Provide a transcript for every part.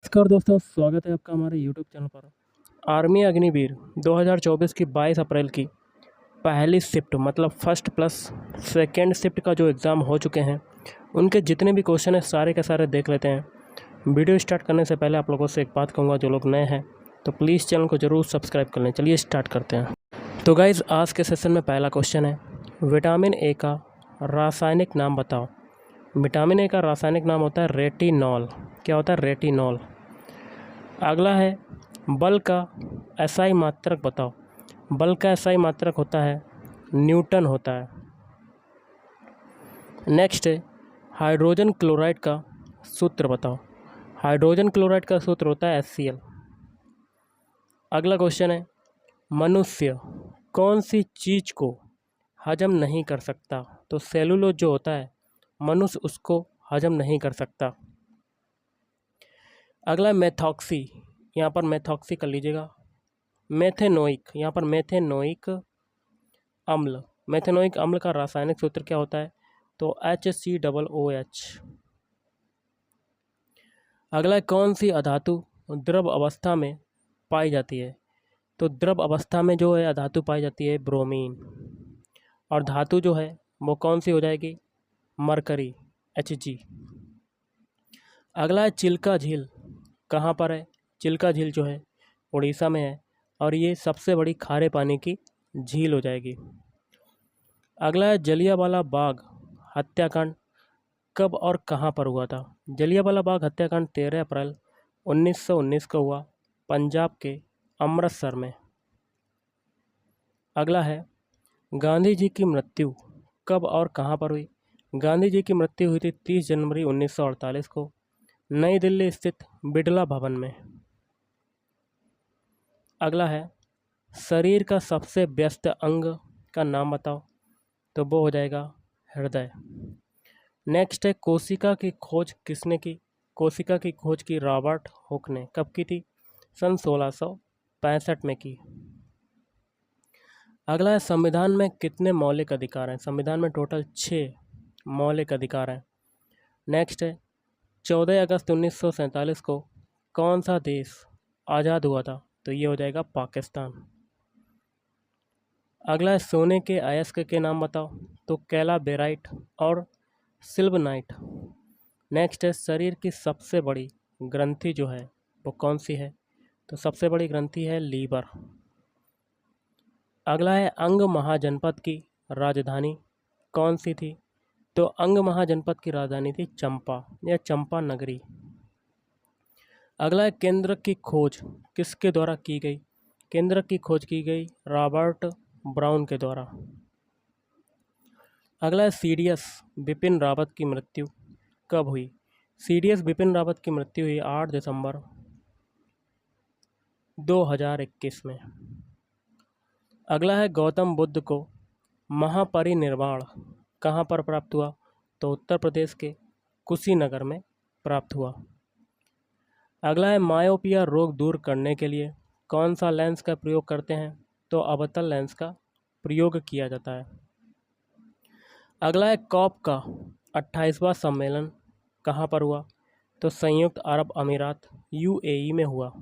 नमस्कार दोस्तों, स्वागत है आपका हमारे यूट्यूब चैनल पर। आर्मी अग्निवीर 2024 की 22 अप्रैल की पहली शिफ्ट मतलब फर्स्ट प्लस सेकेंड शिफ्ट का जो एग्ज़ाम हो चुके हैं, उनके जितने भी क्वेश्चन हैं सारे के सारे देख लेते हैं। वीडियो स्टार्ट करने से पहले आप लोगों से एक बात कहूँगा, जो लोग नए हैं तो प्लीज़ चैनल को ज़रूर सब्सक्राइब कर लें। चलिए स्टार्ट करते हैं। तो गाइज़, आज के सेशन में पहला क्वेश्चन है, विटामिन ए का रासायनिक नाम बताओ। विटामिन ए का रासायनिक नाम होता है रेटिनॉल। क्या होता है? रेटिनॉल। अगला है, बल का एसआई मात्रक बताओ। बल का एसआई मात्रक होता है न्यूटन होता है। नेक्स्ट है, हाइड्रोजन क्लोराइड का सूत्र बताओ। हाइड्रोजन क्लोराइड का सूत्र होता है HCl। अगला क्वेश्चन है, मनुष्य कौन सी चीज़ को हजम नहीं कर सकता? तो सेलुलोज जो होता है, मनुष्य उसको हजम नहीं कर सकता। अगला मेथॉक्सी, यहाँ पर मेथॉक्सी कर लीजिएगा। मेथेनोइक, यहाँ पर मेथेनोइक अम्ल। मेथेनोइक अम्ल का रासायनिक सूत्र क्या होता है? तो HCOOH। अगला, कौन सी अधातु द्रव अवस्था में पाई जाती है? तो द्रव अवस्था में जो है अधातु पाई जाती है ब्रोमीन, और धातु जो है वो कौन सी हो जाएगी? Mercury, Hg। अगला है, चिल्का झील कहाँ पर है? चिल्का झील जो है उड़ीसा में है, और ये सबसे बड़ी खारे पानी की झील हो जाएगी। अगला है, जलियांवाला बाग हत्याकांड कब और कहाँ पर हुआ था? जलियांवाला बाग हत्याकांड 13 अप्रैल 1919 को हुआ, पंजाब के अमृतसर में। अगला है, गांधी जी की मृत्यु कब और कहाँ पर हुई? गांधी जी की मृत्यु हुई थी 30 जनवरी 1948 को, नई दिल्ली स्थित बिड़ला भवन में। अगला है, शरीर का सबसे व्यस्त अंग का नाम बताओ। तो वो हो जाएगा हृदय। नेक्स्ट है, कोशिका की खोज किसने की? कोशिका की खोज की रॉबर्ट हुक ने। कब की थी? सन 1665 में की। अगला है, संविधान में कितने मौलिक अधिकार हैं? संविधान में टोटल 6 मौलिक अधिकार हैं। नेक्स्ट है, 14 अगस्त 1947 को कौन सा देश आज़ाद हुआ था? तो ये हो जाएगा पाकिस्तान। अगला है, सोने के अयस्क के नाम बताओ। तो कैलाबेराइट और सिल्वनाइट। नेक्स्ट है, शरीर की सबसे बड़ी ग्रंथि जो है वो कौन सी है? तो सबसे बड़ी ग्रंथि है लीवर। अगला है, अंग महाजनपद की राजधानी कौन सी थी? तो अंग महाजनपद की राजधानी थी चंपा या चंपा नगरी। अगला है, केंद्र की खोज किसके द्वारा की गई? केंद्र की खोज की गई रॉबर्ट ब्राउन के द्वारा। अगला है, सीडीएस बिपिन रावत की मृत्यु कब हुई? सीडीएस बिपिन रावत की मृत्यु हुई 8 दिसंबर 2021 में। अगला है, गौतम बुद्ध को महापरिनिर्वाण कहाँ पर प्राप्त हुआ? तो उत्तर प्रदेश के कुशीनगर में प्राप्त हुआ। अगला है, मायोपिया रोग दूर करने के लिए कौन सा लेंस का प्रयोग करते हैं? तो अवतल लेंस का प्रयोग किया जाता है। अगला है, कॉप का 28वां सम्मेलन कहाँ पर हुआ? तो संयुक्त अरब अमीरात UAE में हुआ।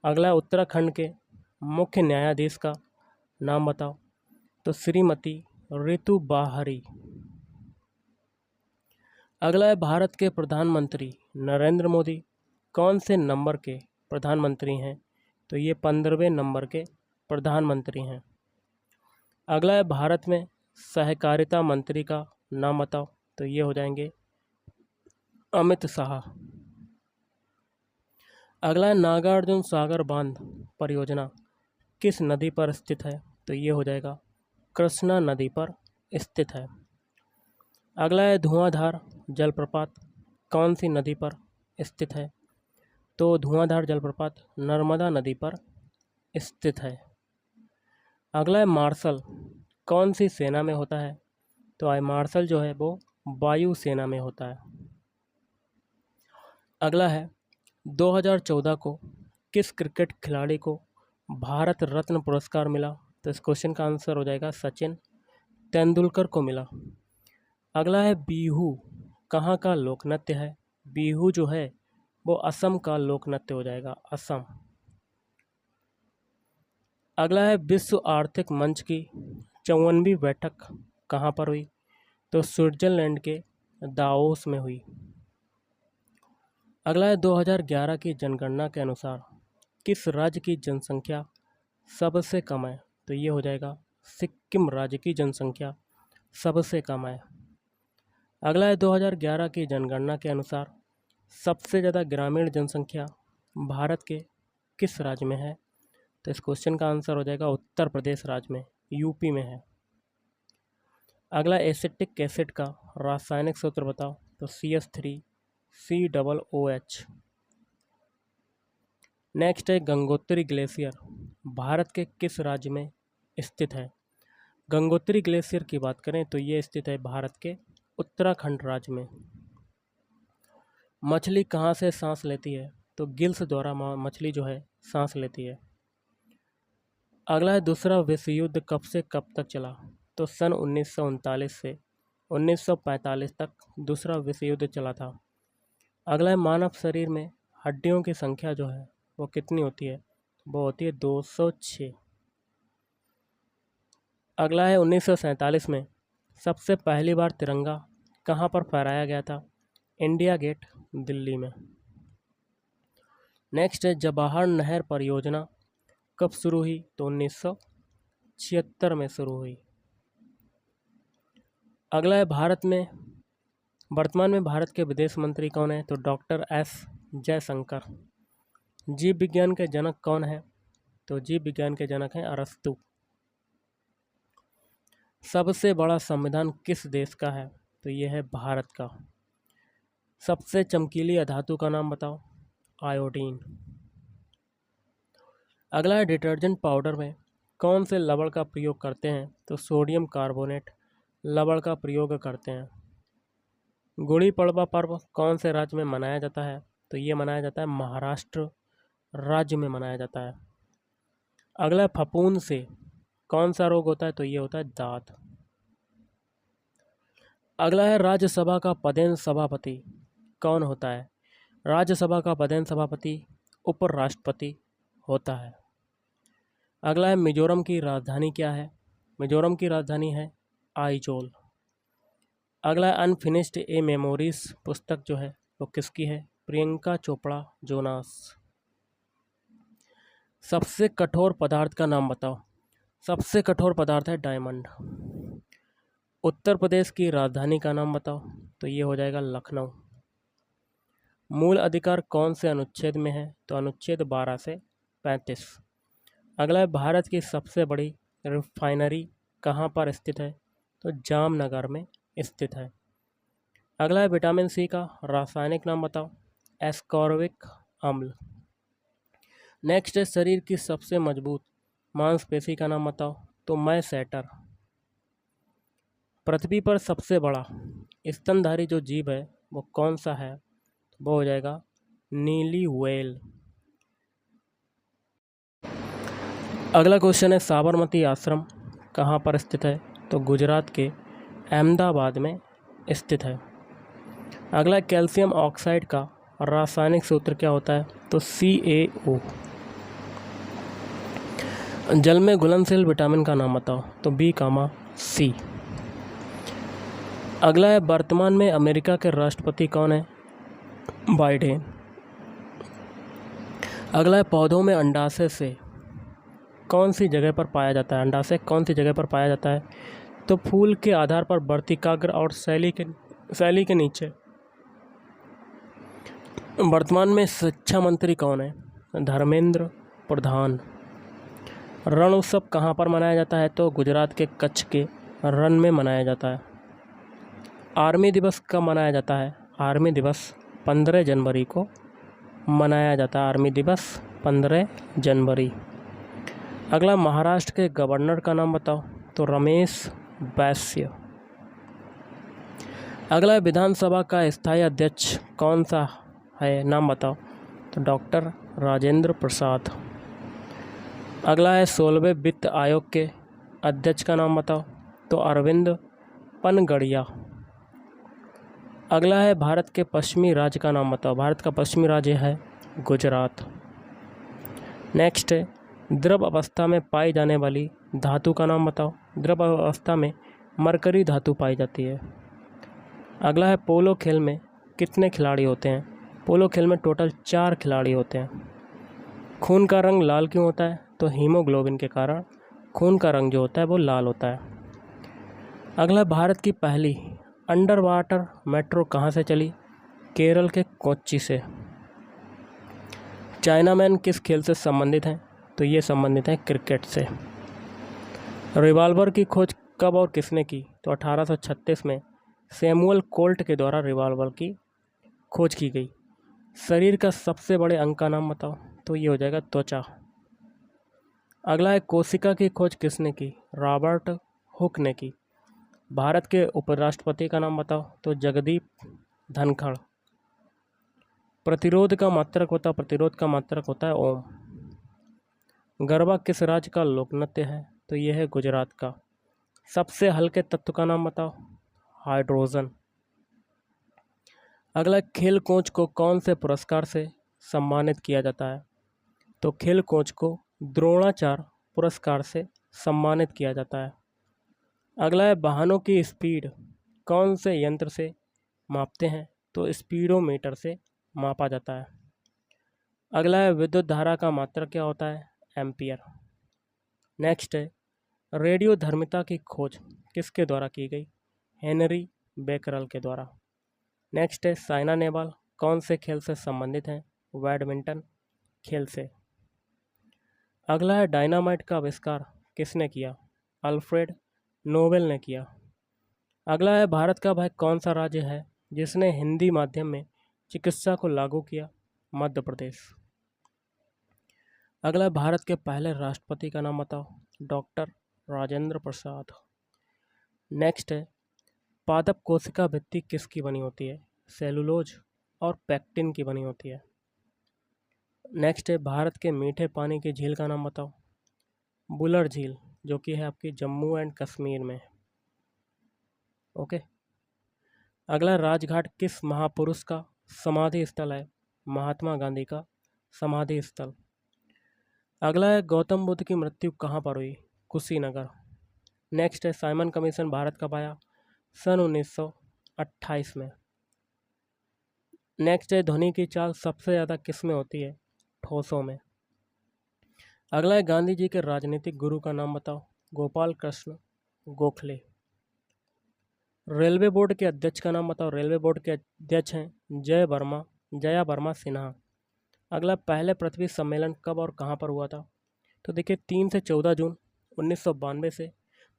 अगला है, उत्तराखंड के मुख्य न्यायाधीश का नाम बताओ। तो श्रीमती रितु बाहरी। अगला है, भारत के प्रधानमंत्री नरेंद्र मोदी कौन से नंबर के प्रधानमंत्री हैं? तो ये 15वें नंबर के प्रधानमंत्री हैं। अगला है, भारत में सहकारिता मंत्री का नाम बताओ। तो ये हो जाएंगे अमित शाह। अगला है, नागार्जुन सागर बांध परियोजना किस नदी पर स्थित है? तो ये हो जाएगा कृष्णा नदी पर स्थित है। अगला है, धुआंधार जलप्रपात कौन सी नदी पर स्थित है? तो धुआंधार जलप्रपात नर्मदा नदी पर स्थित है। अगला है, मार्शल कौन सी सेना में होता है? तो मार्शल जो है वो वायु सेना में होता है। अगला है, 2014 को किस क्रिकेट खिलाड़ी को भारत रत्न पुरस्कार मिला? तो इस क्वेश्चन का आंसर हो जाएगा सचिन तेंदुलकर को मिला। अगला है, बिहू कहाँ का लोक नृत्य है? बिहू जो है वो असम का लोक नृत्य हो जाएगा, असम। अगला है विश्व आर्थिक मंच की 54वीं बैठक कहाँ पर हुई? तो स्विट्जरलैंड के दावोस में हुई। अगला है 2011 की जनगणना के अनुसार किस राज्य की जनसंख्या सबसे कम है? तो ये हो जाएगा सिक्किम राज्य की जनसंख्या सबसे कम है। अगला है 2011 की जनगणना के अनुसार सबसे ज़्यादा ग्रामीण जनसंख्या भारत के किस राज्य में है? तो इस क्वेश्चन का आंसर हो जाएगा उत्तर प्रदेश राज्य में, यूपी में है। अगला एसिटिक एसिड का रासायनिक सूत्र बताओ। तो CH3COOH। नेक्स्ट है गंगोत्री ग्लेशियर भारत के किस राज्य में स्थित है? गंगोत्री ग्लेशियर की बात करें तो ये स्थित है भारत के उत्तराखंड राज्य में। मछली कहाँ से सांस लेती है? तो गिल्स द्वारा मछली जो है सांस लेती है। अगला है दूसरा विश्व युद्ध कब से कब तक चला? तो सन 1939 से 1945 तक दूसरा विश्व युद्ध चला था। अगला है मानव शरीर में हड्डियों की संख्या जो है वो कितनी होती है? वो होती है 206। अगला है 1947 में सबसे पहली बार तिरंगा कहाँ पर फहराया गया था? इंडिया गेट, दिल्ली में। नेक्स्ट है जवाहर नहर परियोजना कब शुरू हुई? तो 1976 में शुरू हुई। अगला है वर्तमान में भारत के विदेश मंत्री कौन है? तो डॉक्टर एस जयशंकर। जीव विज्ञान के जनक कौन है? तो जीव विज्ञान के जनक हैं अरस्तु। सबसे बड़ा संविधान किस देश का है? तो यह है भारत का। सबसे चमकीली अधातु का नाम बताओ। आयोडीन। अगला है डिटर्जेंट पाउडर में कौन से लवण का प्रयोग करते हैं? तो सोडियम कार्बोनेट लवण का प्रयोग करते हैं। गुड़ी पड़वा पर्व कौन से राज्य में मनाया जाता है? तो ये मनाया जाता है महाराष्ट्र राज्य में मनाया जाता है। अगला फफूंद से कौन सा रोग होता है? तो ये होता है दांत। अगला है राज्यसभा का पदेन सभापति कौन होता है? राज्यसभा का पदेन सभापति उपराष्ट्रपति होता है। अगला है मिजोरम की राजधानी क्या है? मिजोरम की राजधानी है आइजोल। अगला है अनफिनिश्ड ए मेमोरीज पुस्तक जो है वो किसकी है? प्रियंका चोपड़ा जोनास। सबसे कठोर पदार्थ का नाम बताओ। सबसे कठोर पदार्थ है डायमंड। उत्तर प्रदेश की राजधानी का नाम बताओ। तो ये हो जाएगा लखनऊ। मूल अधिकार कौन से अनुच्छेद में है? तो अनुच्छेद 12 से 35। अगला है भारत की सबसे बड़ी रिफाइनरी कहाँ पर स्थित है? तो जामनगर में स्थित है। अगला है विटामिन सी का रासायनिक नाम बताओ। एस्कॉर्बिक अम्ल। नेक्स्ट है शरीर की सबसे मजबूत मांसपेशी का नाम बताओ। तो मैसेटर। पृथ्वी पर सबसे बड़ा स्तनधारी जो जीव है वो कौन सा है? वो हो जाएगा नीली व्हेल। अगला क्वेश्चन है साबरमती आश्रम कहाँ पर स्थित है? तो गुजरात के अहमदाबाद में स्थित है। अगला कैल्शियम ऑक्साइड का रासायनिक सूत्र क्या होता है? तो CaO। जल में घुलनशील विटामिन का नाम बताओ। तो B, C। अगला है वर्तमान में अमेरिका के राष्ट्रपति कौन है? बाइडेन। अगला है पौधों में अंडाशय से कौन सी जगह पर पाया जाता है? अंडाशय कौन सी जगह पर पाया जाता है? तो फूल के आधार पर वर्तिकाग्र और शैली के नीचे। वर्तमान में शिक्षा मंत्री कौन है? धर्मेंद्र प्रधान। रण उत्सव कहाँ पर मनाया जाता है? तो गुजरात के कच्छ के रण में मनाया जाता है। आर्मी दिवस कब मनाया जाता है? आर्मी दिवस 15 जनवरी को मनाया जाता है। आर्मी दिवस 15 जनवरी। अगला महाराष्ट्र के गवर्नर का नाम बताओ। तो रमेश बैस्य। अगला विधानसभा का स्थायी अध्यक्ष कौन सा है? नाम बताओ। तो डॉक्टर राजेंद्र प्रसाद। अगला है 16वें वित्त आयोग के अध्यक्ष का नाम बताओ। तो अरविंद पनगड़िया। अगला है भारत के पश्चिमी राज्य का नाम बताओ। भारत का पश्चिमी राज्य है गुजरात। नेक्स्ट है द्रव अवस्था में पाई जाने वाली धातु का नाम बताओ। द्रव अवस्था में मरकरी धातु पाई जाती है। अगला है पोलो खेल में कितने खिलाड़ी होते हैं। पोलो खेल में टोटल 4 खिलाड़ी होते हैं। खून का रंग लाल क्यों होता है, तो हीमोग्लोबिन के कारण खून का रंग जो होता है वो लाल होता है। अगला भारत की पहली अंडर वाटर मेट्रो कहाँ से चली, केरल के कोच्चि से। चाइना मैन किस खेल से संबंधित हैं, तो ये संबंधित हैं क्रिकेट से। रिवॉल्वर की खोज कब और किसने की, तो 1836 में सैमुअल कोल्ट के द्वारा रिवॉल्वर की खोज की गई। शरीर का सबसे बड़े अंग का नाम बताओ, तो ये हो जाएगा त्वचा। अगला है कोशिका की खोज किसने की, रॉबर्ट हुक ने की। भारत के उपराष्ट्रपति का नाम बताओ, तो जगदीप धनखड़। प्रतिरोध का मात्रक होता है ओम। गरबा किस राज्य का लोक नृत्य है, तो यह है गुजरात का। सबसे हल्के तत्व का नाम बताओ, हाइड्रोजन। अगला खेल कोच को कौन से पुरस्कार से सम्मानित किया जाता है, तो खेल कोच को द्रोणाचार्य पुरस्कार से सम्मानित किया जाता है। अगला है वाहनों की स्पीड कौन से यंत्र से मापते हैं, तो स्पीडोमीटर से मापा जाता है। अगला है विद्युत धारा का मात्रक क्या होता है, एम्पियर। नेक्स्ट है रेडियोधर्मिता की खोज किसके द्वारा की गई, हेनरी बेकरल के द्वारा। नेक्स्ट है साइना नेहवाल कौन से खेल से संबंधित हैं, बैडमिंटन खेल से। अगला है डायनामाइट का आविष्कार किसने किया, अल्फ्रेड नोबेल ने किया। अगला है भारत का वह कौन सा राज्य है जिसने हिंदी माध्यम में चिकित्सा को लागू किया, मध्य प्रदेश। अगला है भारत के पहले राष्ट्रपति का नाम बताओ, डॉक्टर राजेंद्र प्रसाद। नेक्स्ट है पादप कोशिका भित्ति किसकी बनी होती है, सेलुलोज और पैक्टिन की बनी होती है। नेक्स्ट है भारत के मीठे पानी की झील का नाम बताओ, बुलर झील, जो कि है आपकी जम्मू एंड कश्मीर में। ओके। अगला राजघाट किस महापुरुष का समाधि स्थल है, महात्मा गांधी का समाधि स्थल। अगला है गौतम बुद्ध की मृत्यु कहाँ पर हुई, कुशीनगर। नेक्स्ट है साइमन कमीशन भारत कब आया, सन 1928 में। नेक्स्ट है ध्वनि की चाल सबसे ज़्यादा किस में होती है, ठोसों में। अगला है गांधी जी के राजनीतिक गुरु का नाम बताओ, गोपाल कृष्ण गोखले। रेलवे बोर्ड के अध्यक्ष का नाम बताओ, रेलवे बोर्ड के अध्यक्ष हैं जया वर्मा सिन्हा। अगला पहले पृथ्वी सम्मेलन कब और कहाँ पर हुआ था, तो देखिए 3 से 14 जून 1992 से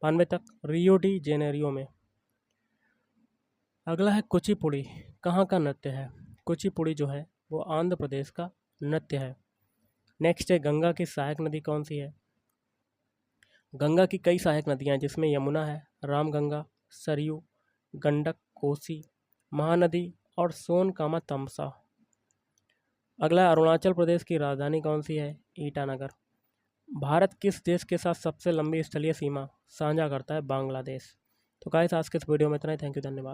92 तक रियो डी जेनेरियो में। अगला है कुचिपुड़ी कहाँ का नृत्य है, कुचिपुड़ी जो है वो आंध्र प्रदेश का नृत्य है। नेक्स्ट है गंगा की सहायक नदी कौन सी है, गंगा की कई सहायक नदियाँ हैं जिसमें यमुना है, रामगंगा, सरयू, गंडक, कोसी, महानदी और सोनकामा तमसा। अगला अरुणाचल प्रदेश की राजधानी कौन सी है, ईटानगर। भारत किस देश के साथ सबसे लंबी स्थलीय सीमा साझा करता है, बांग्लादेश। तो गाइस आज के इस वीडियो में इतना ही। थैंक यू, धन्यवाद।